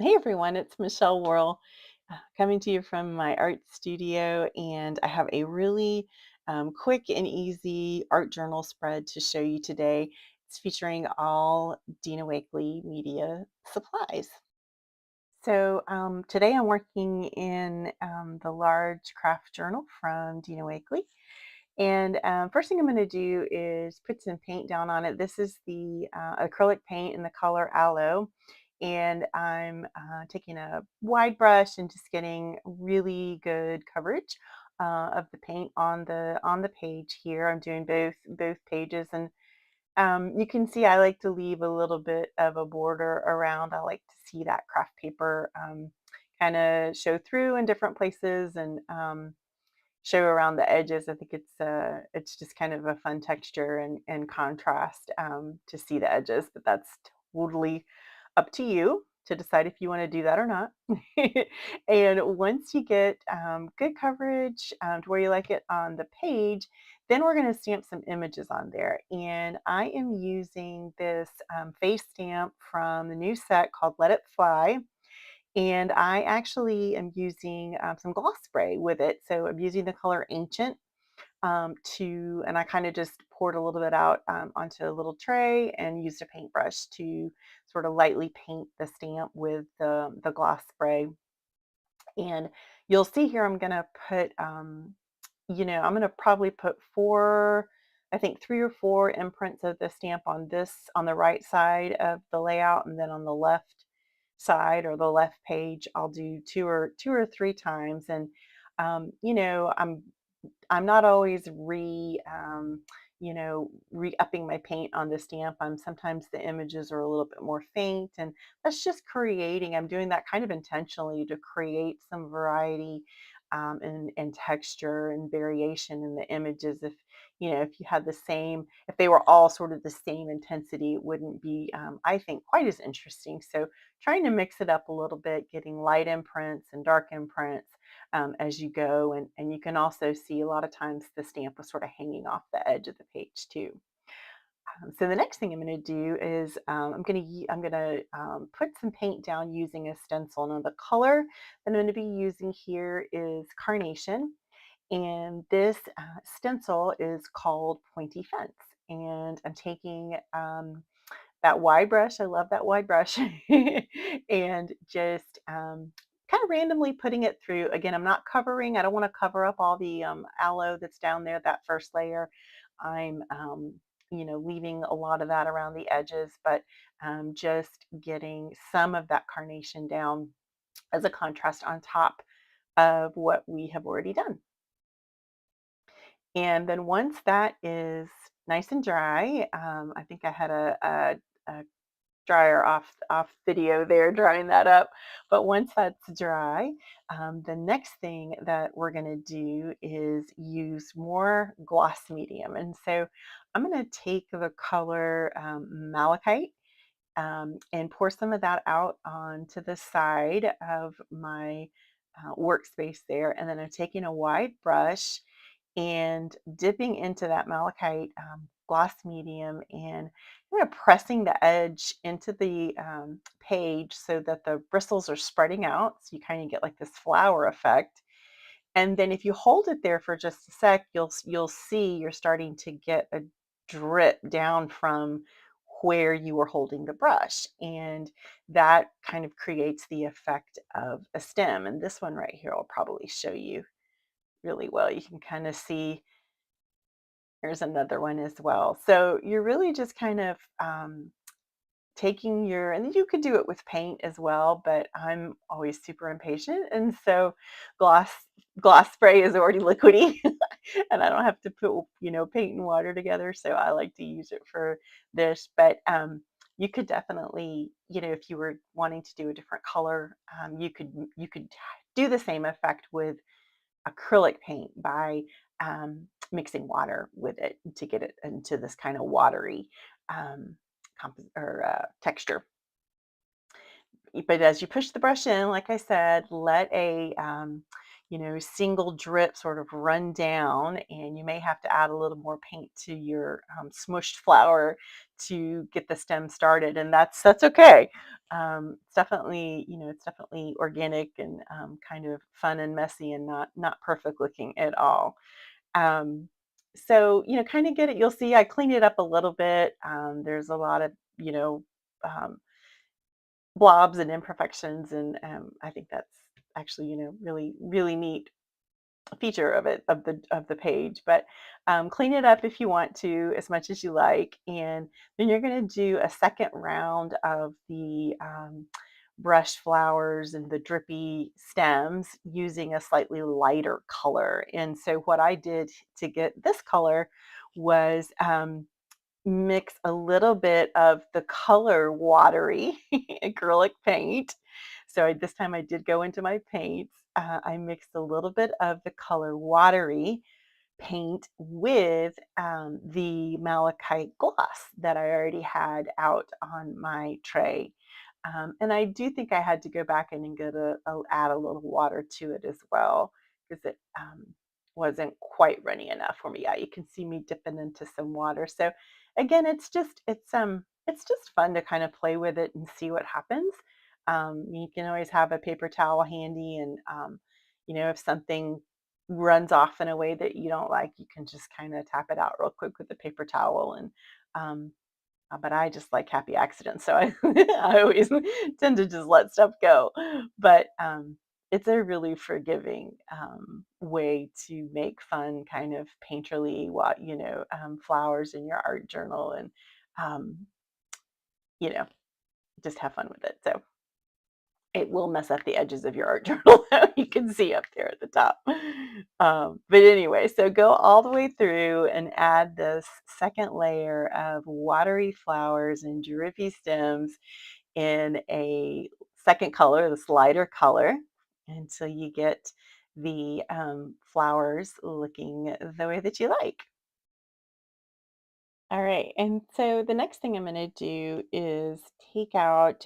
Hey everyone, it's Michelle Worrell coming to you from my art studio, and I have a really quick and easy art journal spread to show you today. It's featuring all Dina Wakley media supplies. So today I'm working in the large craft journal from Dina Wakley. And first thing I'm going to do is put some paint down on it. This is the acrylic paint in the color Aloe. And I'm taking a wide brush and just getting really good coverage of the paint on the page here. I'm doing both pages, and you can see I like to leave a little bit of a border around. I like to see that craft paper kind of show through in different places, and show around the edges. I think it's just kind of a fun texture and contrast to see the edges, but that's totally up to you to decide if you want to do that or not. And once you get good coverage to where you like it on the page, then we're going to stamp some images on there. And I am using this face stamp from the new set called Let It Fly, and I actually am using some gloss spray with it. So I'm using the color Ancient and I kind of just poured a little bit out onto a little tray and used a paintbrush to sort of lightly paint the stamp with the gloss spray. And you'll see here I'm going to put, I'm going to probably put I think 3 or 4 imprints of the stamp on the right side of the layout, and then on the left side or the left page, I'll do two or 3 times. And I'm not always re-upping my paint on the stamp. Sometimes the images are a little bit more faint, and that's just creating. I'm doing that kind of intentionally to create some variety and texture and variation in the images. If you had if they were all sort of the same intensity, it wouldn't be, I think, quite as interesting. So trying to mix it up a little bit, getting light imprints and dark imprints as you go. And you can also see a lot of times the stamp was sort of hanging off the edge of the page too. So the next thing I'm going to do is I'm going to put some paint down using a stencil. Now the color that I'm going to be using here is Carnation, and this stencil is called Pointy Fence. And I'm taking that wide brush. I love that wide brush. And just kind of randomly putting it through. Again, I'm not covering. I don't want to cover up all the aloe that's down there, that first layer. I'm, leaving a lot of that around the edges, but just getting some of that carnation down as a contrast on top of what we have already done. And then once that is nice and dry, I think I had a dryer off video there drying that up. But once that's dry, the next thing that we're going to do is use more gloss medium. And so I'm going to take the color Malachite and pour some of that out onto the side of my workspace there. And then I'm taking a wide brush and dipping into that malachite gloss medium and kind of pressing the edge into the page so that the bristles are spreading out. So you kind of get like this flower effect. And then if you hold it there for just a sec, you'll see you're starting to get a drip down from where you were holding the brush. And that kind of creates the effect of a stem. And this one right here will probably show you really well. You can kind of see here's another one as well. So you're really just kind of taking and you could do it with paint as well, but I'm always super impatient. And so gloss gloss spray is already liquidy and I don't have to put, paint and water together. So I like to use it for this. But you could definitely, if you were wanting to do a different color, you could do the same effect with acrylic paint by mixing water with it to get it into this kind of watery texture. But as you push the brush in, like I said, let single drip sort of run down, and you may have to add a little more paint to your smushed flower to get the stem started, and that's okay. It's definitely organic and kind of fun and messy and not perfect looking at all. Um, so, kind of get it. You'll see I cleaned it up a little bit. There's a lot of, um, blobs and imperfections, and I think that's actually, really, really neat feature of the page. But clean it up if you want to, as much as you like, and then you're going to do a second round of the brush flowers and the drippy stems using a slightly lighter color. And so what I did to get this color was mix a little bit of the color Watery acrylic paint. So this time I did go into my paints. I mixed a little bit of the color Watery paint with the malachite gloss that I already had out on my tray. And I do think I had to go back in and add a little water to it as well, because it wasn't quite runny enough for me. Yeah, you can see me dipping into some water. So again, it's just fun to kind of play with it and see what happens. You can always have a paper towel handy, and if something runs off in a way that you don't like, you can just kind of tap it out real quick with a paper towel. And um, but I just like happy accidents, so I I always tend to just let stuff go. But it's a really forgiving way to make fun, kind of painterly, flowers in your art journal, and um, you know, just have fun with it. So it will mess up the edges of your art journal, though. You can see up there at the top. But anyway, so go all the way through and add this second layer of watery flowers and drippy stems in a second color, this lighter color, until you get the flowers looking the way that you like. All right, and so the next thing I'm going to do is take out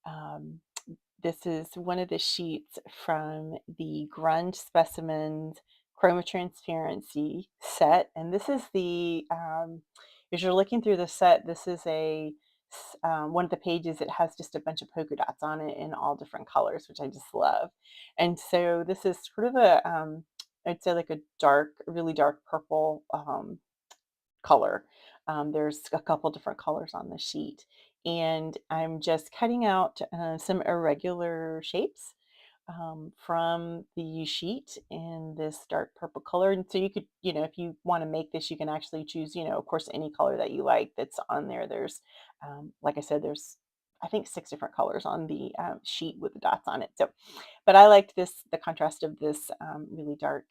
um, this is one of the sheets from the Grunge Specimins Chroma Transparency set. And this is as you're looking through the set, this is one of the pages. It has just a bunch of polka dots on it in all different colors, which I just love. And so this is sort of I'd say like a really dark purple color. There's a couple different colors on the sheet, and I'm just cutting out some irregular shapes from the sheet in this dark purple color. And so you could, if you want to make this, you can actually choose, of course, any color that you like that's on there. There's, like I said, there's, I think, 6 different colors on the sheet with the dots on it. So, but I liked the contrast of this really dark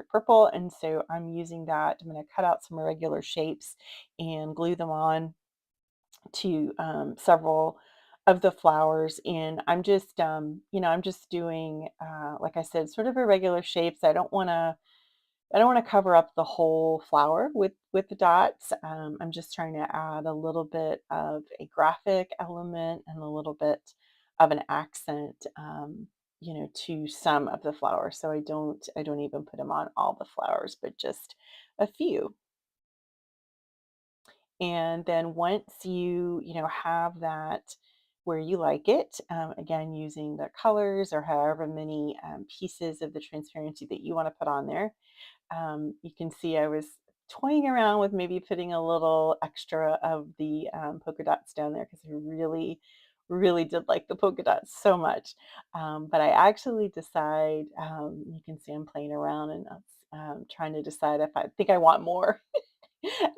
purple. And so I'm using that. I'm going to cut out some irregular shapes and glue them on to several of the flowers. And I'm just doing, like I said, sort of irregular shapes. I don't want to cover up the whole flower with the dots. I'm just trying to add a little bit of a graphic element and a little bit of an accent, to some of the flowers. So I don't even put them on all the flowers, but just a few. And then once have that where you like it, again, using the colors or however many pieces of the transparency that you want to put on there, you can see I was toying around with maybe putting a little extra of the polka dots down there, because I really, really did like the polka dots so much. But I actually decide, you can see I'm playing around and trying to decide if I think I want more.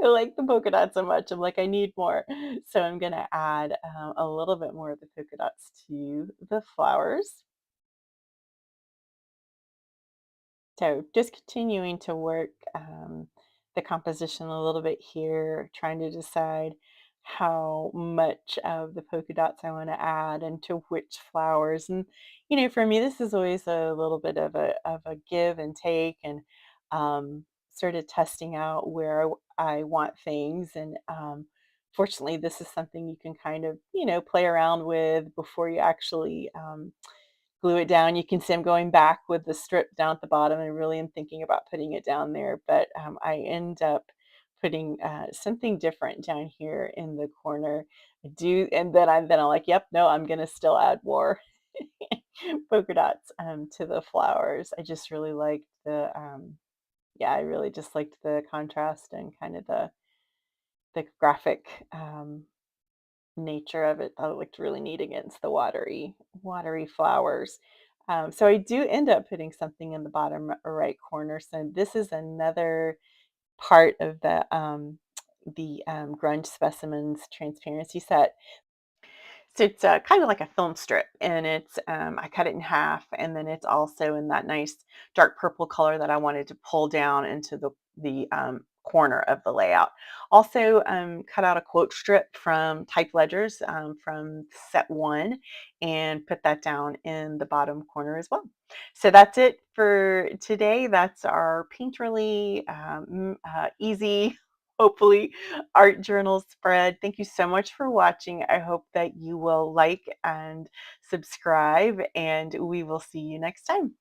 I like the polka dots so much. I'm like, I need more. So I'm going to add a little bit more of the polka dots to the flowers. So just continuing to work the composition a little bit here, trying to decide how much of the polka dots I want to add and to which flowers. And for me, this is always a little bit of a give and take, and sort of testing out where I want things. And fortunately, this is something you can kind of play around with before you actually glue it down. You can see I'm going back with the strip down at the bottom. I really am thinking about putting it down there, but I end up putting something different down here in the corner. I do, and then I'm like, yep, no, I'm gonna still add more polka dots to the flowers. I just really liked the yeah, I really just liked the contrast and kind of the graphic nature of it. Thought it looked really neat against the watery flowers. So I do end up putting something in the bottom right corner. So this is another part of the Grunge Specimens transparency set. So it's kind of like a film strip, and it's I cut it in half, and then it's also in that nice dark purple color that I wanted to pull down into the corner of the layout. Also, cut out a quote strip from Type Ledgers from set one, and put that down in the bottom corner as well. So that's it for today. That's our painterly, easy, hopefully art journal spread. Thank you so much for watching. I hope that you will like and subscribe, and we will see you next time.